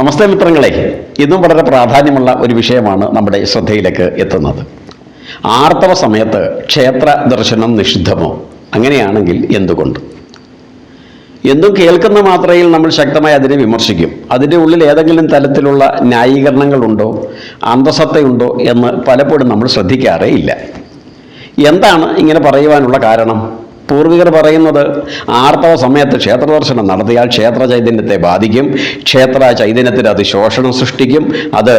നമസ്തേ മിത്രങ്ങളെ, ഇന്നും വളരെ പ്രാധാന്യമുള്ള ഒരു വിഷയമാണ് നമ്മുടെ ശ്രദ്ധയിലേക്ക് എത്തുന്നത്. ആർത്തവ സമയത്ത് ക്ഷേത്ര ദർശനം നിഷിദ്ധമോ? അങ്ങനെയാണെങ്കിൽ എന്തുകൊണ്ട്? എന്തും കേൾക്കുന്ന മാത്രയിൽ നമ്മൾ ശക്തമായി അതിനെ വിമർശിക്കും. അതിൻ്റെ ഉള്ളിൽ ഏതെങ്കിലും തരത്തിലുള്ള ന്യായീകരണങ്ങളുണ്ടോ, അന്തസത്തയുണ്ടോ എന്ന് പലപ്പോഴും നമ്മൾ ശ്രദ്ധിക്കാറേ ഇല്ല. എന്താണ് ഇങ്ങനെ പറയുവാനുള്ള കാരണം? പൂർവികർ പറയുന്നത് ആർത്തവ സമയത്ത് ക്ഷേത്രദർശനം നടത്തിയാൽ ക്ഷേത്ര ചൈതന്യത്തെ ബാധിക്കും, ക്ഷേത്ര ചൈതന്യത്തിന് അത് ശോഷണം സൃഷ്ടിക്കും, അത്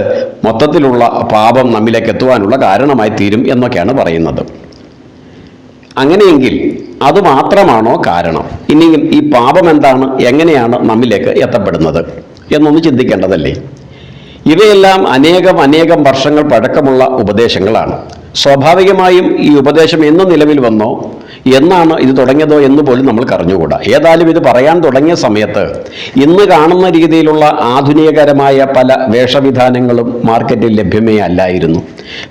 മൊത്തത്തിലുള്ള പാപം നമ്മിലേക്ക് എത്തുവാനുള്ള കാരണമായി തീരും എന്നൊക്കെയാണ് പറയുന്നത്. അങ്ങനെയെങ്കിൽ അതുമാത്രമാണോ കാരണം? ഇനിയും ഈ പാപം എന്താണ്, എങ്ങനെയാണ് നമ്മിലേക്ക് എത്തപ്പെടുന്നത് എന്നൊന്ന് ചിന്തിക്കേണ്ടതല്ലേ? ഇവയെല്ലാം അനേകം വർഷങ്ങൾ പഴക്കമുള്ള ഉപദേശങ്ങളാണ്. സ്വാഭാവികമായും ഈ ഉപദേശം എന്ന് നിലവിൽ വന്നോ, എന്നാണ് ഇത് തുടങ്ങിയതോ എന്ന് പോലും നമ്മൾക്ക് അറിഞ്ഞുകൂടാ. ഏതായാലും ഇത് പറയാൻ തുടങ്ങിയ സമയത്ത് ഇന്ന് കാണുന്ന രീതിയിലുള്ള ആധുനികകരമായ പല വേഷവിധാനങ്ങളും മാർക്കറ്റിൽ ലഭ്യമേ അല്ലായിരുന്നു.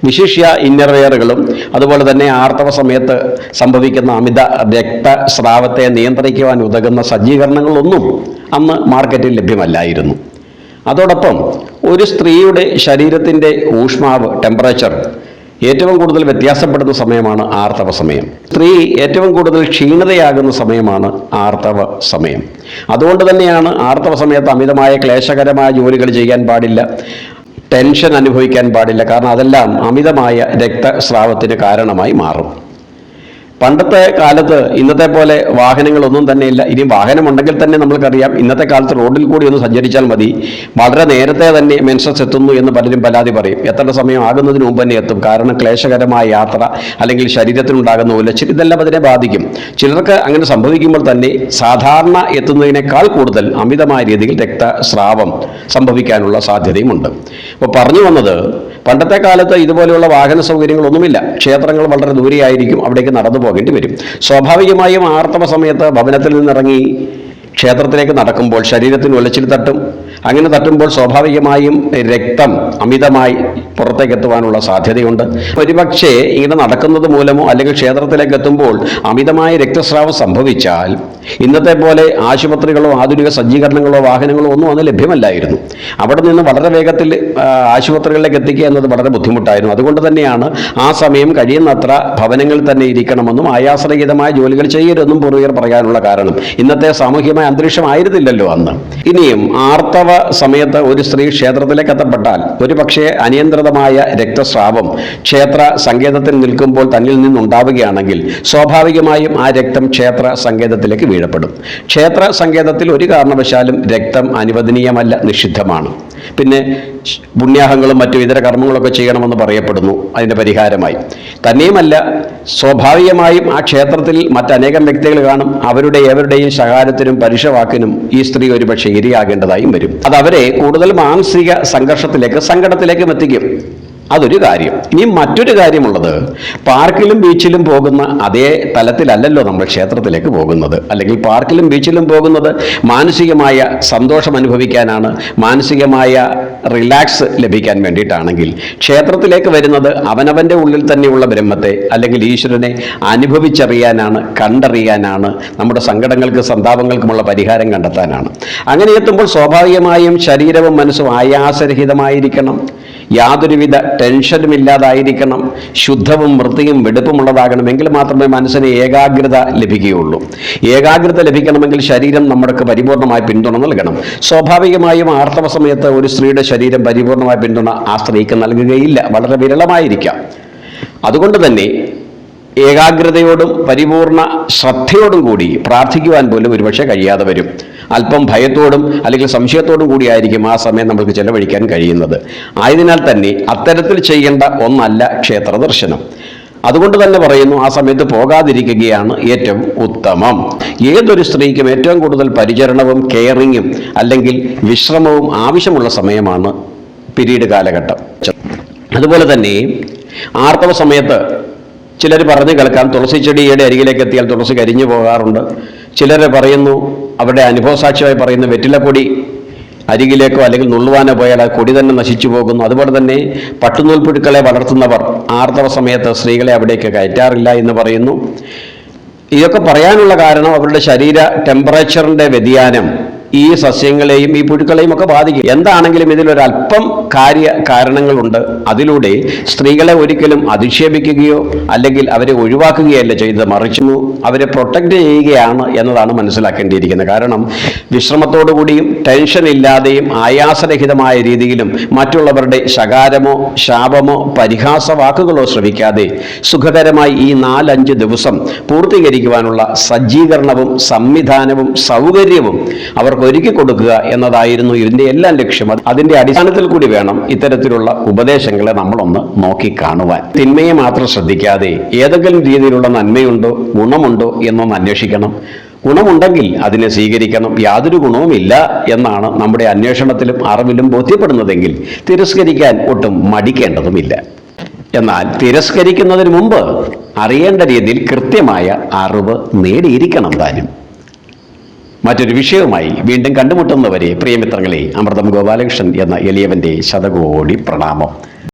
വിശിഷ്യ ഇന്നർവെയറുകളും അതുപോലെ തന്നെ ആർത്തവ സമയത്ത് സംഭവിക്കുന്ന അമിത രക്തസ്രാവത്തെ നിയന്ത്രിക്കുവാൻ ഉതകുന്ന സജ്ജീകരണങ്ങളൊന്നും അന്ന് മാർക്കറ്റിൽ ലഭ്യമല്ലായിരുന്നു. അതോടൊപ്പം ഒരു സ്ത്രീയുടെ ശരീരത്തിൻ്റെ ഊഷ്മാവ്, ടെമ്പറേച്ചർ ഏറ്റവും കൂടുതൽ വ്യത്യാസപ്പെടുന്ന സമയമാണ് ആർത്തവ സമയം. സ്ത്രീ ഏറ്റവും കൂടുതൽ ക്ഷീണതയാകുന്ന സമയമാണ് ആർത്തവ സമയം. അതുകൊണ്ട് തന്നെയാണ് ആർത്തവ സമയത്ത് അമിതമായ ക്ലേശകരമായ ജോലികൾ ചെയ്യാൻ പാടില്ല, ടെൻഷൻ അനുഭവിക്കാൻ പാടില്ല. കാരണം അതെല്ലാം അമിതമായ രക്തസ്രാവത്തിന് കാരണമായി മാറും. പണ്ടത്തെ കാലത്ത് ഇന്നത്തെ പോലെ വാഹനങ്ങളൊന്നും തന്നെ ഇല്ല. ഇനി വാഹനമുണ്ടെങ്കിൽ തന്നെ നമ്മൾക്കറിയാം, ഇന്നത്തെ കാലത്ത് റോഡിൽ കൂടി ഒന്ന് സഞ്ചരിച്ചാൽ മതി, വളരെ നേരത്തെ തന്നെ മെൻസസ് എത്തുന്നു എന്ന് പലരും പരാതി പറയും. എത്തേണ്ട സമയം ആകുന്നതിന് മുമ്പ് തന്നെ എത്തും. കാരണം ക്ലേശകരമായ യാത്ര അല്ലെങ്കിൽ ശരീരത്തിനുണ്ടാകുന്ന ഉലച്ചിൽ ഇതെല്ലാം അതിനെ ബാധിക്കും. ചിലർക്ക് അങ്ങനെ സംഭവിക്കുമ്പോൾ തന്നെ സാധാരണ എത്തുന്നതിനേക്കാൾ കൂടുതൽ അമിതമായ രീതിയിൽ രക്തസ്രാവം സംഭവിക്കാനുള്ള സാധ്യതയുമുണ്ട്. അപ്പോൾ പറഞ്ഞു വന്നത്, പണ്ടത്തെ കാലത്ത് ഇതുപോലെയുള്ള വാഹന സൗകര്യങ്ങളൊന്നുമില്ല. ക്ഷേത്രങ്ങൾ വളരെ ദൂരെയായിരിക്കും, അവിടേക്ക് നടന്നു പോകേണ്ടി വരും. സ്വാഭാവികമായും ആർത്തവ സമയത്ത് ഭവനത്തിൽ നിന്നിറങ്ങി ക്ഷേത്രത്തിലേക്ക് നടക്കുമ്പോൾ ശരീരത്തിന് ഉലച്ചിൽ തട്ടും. അങ്ങനെ തട്ടുമ്പോൾ സ്വാഭാവികമായും രക്തം അമിതമായി പുറത്തേക്ക് എത്തുവാനുള്ള സാധ്യതയുണ്ട്. ഒരുപക്ഷെ ഇങ്ങനെ നടക്കുന്നത് മൂലമോ അല്ലെങ്കിൽ ക്ഷേത്രത്തിലേക്ക് എത്തുമ്പോൾ അമിതമായ രക്തസ്രാവം സംഭവിച്ചാൽ ഇന്നത്തെ പോലെ ആശുപത്രികളോ ആധുനിക സജ്ജീകരണങ്ങളോ വാഹനങ്ങളോ ഒന്നും അന്ന് ലഭ്യമല്ലായിരുന്നു. അവിടെ നിന്ന് വളരെ വേഗത്തിൽ ആശുപത്രികളിലേക്ക് എത്തിക്കുക എന്നത് വളരെ ബുദ്ധിമുട്ടായിരുന്നു. അതുകൊണ്ട് തന്നെയാണ് ആ സമയം കഴിയുന്നത്ര ഭവനങ്ങളിൽ തന്നെ ഇരിക്കണമെന്നും ആയാസരഹിതമായ ജോലികൾ ചെയ്യരുതെന്നും പൂർവികർ പറയാനുള്ള കാരണം. ഇന്നത്തെ സാമൂഹ്യമായ അന്തരീക്ഷമായിരുന്നില്ലല്ലോ അന്ന്. ഇനിയും ആർത്തവ സമയത്ത് ഒരു സ്ത്രീ ക്ഷേത്രത്തിലേക്ക് എത്തപ്പെട്ടാൽ ഒരു പക്ഷേ അനിയന്ത്രിതമായ രക്തസ്രാവം ക്ഷേത്ര സങ്കേതത്തിൽ നിൽക്കുമ്പോൾ തന്നിൽ നിന്നുണ്ടാവുകയാണെങ്കിൽ സ്വാഭാവികമായും ആ രക്തം ക്ഷേത്ര സങ്കേതത്തിലേക്ക് വീഴപ്പെടും. ക്ഷേത്ര സങ്കേതത്തിൽ ഒരു കാരണവശാലും രക്തം അനുവദനീയമല്ല, നിഷിദ്ധമാണ്. പിന്നെ പുണ്യാഹങ്ങളും മറ്റു ഇതര കർമ്മങ്ങളൊക്കെ ചെയ്യണമെന്ന് പറയപ്പെടുന്നു അതിൻ്റെ പരിഹാരമായി. തന്നെയുമല്ല, സ്വാഭാവികമായും ആ ക്ഷേത്രത്തിൽ മറ്റനേകം വ്യക്തികൾ കാണും. അവരുടെ ഏവരുടെയും ശകാരത്തിനും പരുഷവാക്കിനും ഈ സ്ത്രീ ഒരുപക്ഷെ ഇരയാകേണ്ടതായും വരും. അത് അവരെ കൂടുതൽ മാനസിക സംഘർഷത്തിലേക്ക്, സങ്കടത്തിലേക്കും എത്തിക്കും. അതൊരു കാര്യം. ഇനി മറ്റൊരു കാര്യമുള്ളത്, പാർക്കിലും ബീച്ചിലും പോകുന്ന അതേ തലത്തിലല്ലല്ലോ നമ്മൾ ക്ഷേത്രത്തിലേക്ക് പോകുന്നത്. അല്ലെങ്കിൽ പാർക്കിലും ബീച്ചിലും പോകുന്നത് മാനസികമായ സന്തോഷം അനുഭവിക്കാനാണ്, മാനസികമായ റിലാക്സ് ലഭിക്കാൻ വേണ്ടിയിട്ടാണെങ്കിൽ ക്ഷേത്രത്തിലേക്ക് വരുന്നത് അവനവൻ്റെ ഉള്ളിൽ തന്നെയുള്ള ബ്രഹ്മത്തെ അല്ലെങ്കിൽ ഈശ്വരനെ അനുഭവിച്ചറിയാനാണ്, കണ്ടറിയാനാണ്, നമ്മുടെ സങ്കടങ്ങൾക്ക് സന്താപങ്ങൾക്കുമുള്ള പരിഹാരം കണ്ടെത്താനാണ്. അങ്ങനെ എത്തുമ്പോൾ സ്വാഭാവികമായും ശരീരവും മനസ്സും ആയാസരഹിതമായിരിക്കണം, യാതൊരുവിധ ടെൻഷനും ഇല്ലാതായിരിക്കണം, ശുദ്ധവും വൃത്തിയും വെടുപ്പുമുള്ളതാകണം. എങ്കിൽ മാത്രമേ മനസ്സിന് ഏകാഗ്രത ലഭിക്കുകയുള്ളൂ. ഏകാഗ്രത ലഭിക്കണമെങ്കിൽ ശരീരം നമ്മൾക്ക് പരിപൂർണമായി പിന്തുണ നൽകണം. സ്വാഭാവികമായും ആർത്തവ സമയത്ത് ഒരു സ്ത്രീയുടെ ശരീരം പരിപൂർണമായ പിന്തുണ ആ സ്ത്രീക്ക് നൽകുകയില്ല, വളരെ വിരളമായിരിക്കാം. അതുകൊണ്ട് തന്നെ ഏകാഗ്രതയോടും പരിപൂർണ ശ്രദ്ധയോടും കൂടി പ്രാർത്ഥിക്കുവാൻ പോലും ഒരുപക്ഷെ കഴിയാതെ വരും. അല്പം ഭയത്തോടും അല്ലെങ്കിൽ സംശയത്തോടും കൂടിയായിരിക്കും ആ സമയം നമുക്ക് ചെലവഴിക്കാൻ കഴിയുന്നത്. ആയതിനാൽ തന്നെ അത്തരത്തിൽ ചെയ്യേണ്ട ഒന്നല്ല ക്ഷേത്ര ദർശനം. അതുകൊണ്ട് തന്നെ പറയുന്നു, ആ സമയത്ത് പോകാതിരിക്കുകയാണ് ഏറ്റവും ഉത്തമം. ഏതൊരു സ്ത്രീക്കും ഏറ്റവും കൂടുതൽ പരിചരണവും കെയറിങ്ങും അല്ലെങ്കിൽ വിശ്രമവും ആവശ്യമുള്ള സമയമാണ് പിരീഡ് കാലഘട്ടം. അതുപോലെ തന്നെ ആർത്തവ സമയത്ത് ചിലർ പറഞ്ഞു കേൾക്കാം, തുളസി ചെടിയുടെ അരികിലേക്ക് എത്തിയാൽ തുളസി കരിഞ്ഞു പോകാറുണ്ട്. ചിലർ പറയുന്നു, അവരുടെ അനുഭവസാക്ഷ്യമായി പറയുന്നു, വെറ്റിലക്കൊടി അരികിലേക്കോ അല്ലെങ്കിൽ നുള്ളുവാനോ പോയാൽ ആ കൊടി തന്നെ നശിച്ചു പോകുന്നു. അതുപോലെ തന്നെ പട്ടുനൂൽപ്പുഴുക്കളെ വളർത്തുന്നവർ ആർത്തവ സമയത്ത് സ്ത്രീകളെ അവിടേക്ക് കയറ്റാറില്ല എന്ന് പറയുന്നു. ഇതൊക്കെ പറയാനുള്ള കാരണം അവരുടെ ശരീര ടെമ്പറേച്ചറിൻ്റെ വ്യതിയാനം ഈ സസ്യങ്ങളെയും ഈ പുഴുക്കളെയും ഒക്കെ ബാധിക്കും. എന്താണെങ്കിലും ഇതിലൊരല്പം കാരണങ്ങളുണ്ട്. അതിലൂടെ സ്ത്രീകളെ ഒരിക്കലും അധിക്ഷേപിക്കുകയോ അല്ലെങ്കിൽ അവരെ ഒഴിവാക്കുകയല്ല ചെയ്ത്, മറിച്ചു അവരെ പ്രൊട്ടക്റ്റ് ചെയ്യുകയാണ് എന്നതാണ് മനസ്സിലാക്കേണ്ടിയിരിക്കുന്നത്. കാരണം വിശ്രമത്തോടുകൂടിയും ടെൻഷൻ ഇല്ലാതെയും ആയാസരഹിതമായ രീതിയിലും മറ്റുള്ളവരുടെ ശകാരമോ ശാപമോ പരിഹാസ വാക്കുകളോ ശ്രമിക്കാതെ സുഖകരമായി ഈ 4-5 ദിവസം പൂർത്തീകരിക്കുവാനുള്ള സജ്ജീകരണവും സംവിധാനവും സൗകര്യവും അവർക്ക് ഒരുക്കി കൊടുക്കുക എന്നതായിരുന്നു ഇതിൻ്റെ എല്ലാം ലക്ഷ്യം. അതിൻ്റെ അടിസ്ഥാനത്തിൽ കൂടി വേണം ഇത്തരത്തിലുള്ള ഉപദേശങ്ങളെ നമ്മളൊന്ന് നോക്കിക്കാണുവാൻ. തിന്മയെ മാത്രം ശ്രദ്ധിക്കാതെ ഏതെങ്കിലും രീതിയിലുള്ള നന്മയുണ്ടോ ഗുണമുണ്ടോ എന്നൊന്ന് അന്വേഷിക്കണം. ഗുണമുണ്ടെങ്കിൽ അതിനെ സ്വീകരിക്കണം. യാതൊരു ഗുണവുമില്ല എന്നാണ് നമ്മുടെ അന്വേഷണത്തിലും അറിവിലും ബോധ്യപ്പെടുന്നതെങ്കിൽ തിരസ്കരിക്കാൻ ഒട്ടും മടിക്കേണ്ടതുമില്ല. എന്നാൽ തിരസ്കരിക്കുന്നതിന് മുമ്പ് അറിയേണ്ട രീതിയിൽ കൃത്യമായ അറിവ് നേടിയിരിക്കണം താനും. മറ്റൊരു വിഷയവുമായി വീണ്ടും കണ്ടുമുട്ടുന്നവരെ പ്രിയമിത്രങ്ങളെ, അമൃതം ഗോപാലകൃഷ്ണൻ എന്ന എളിയവൻ്റെ ശതകോടി പ്രണാമം.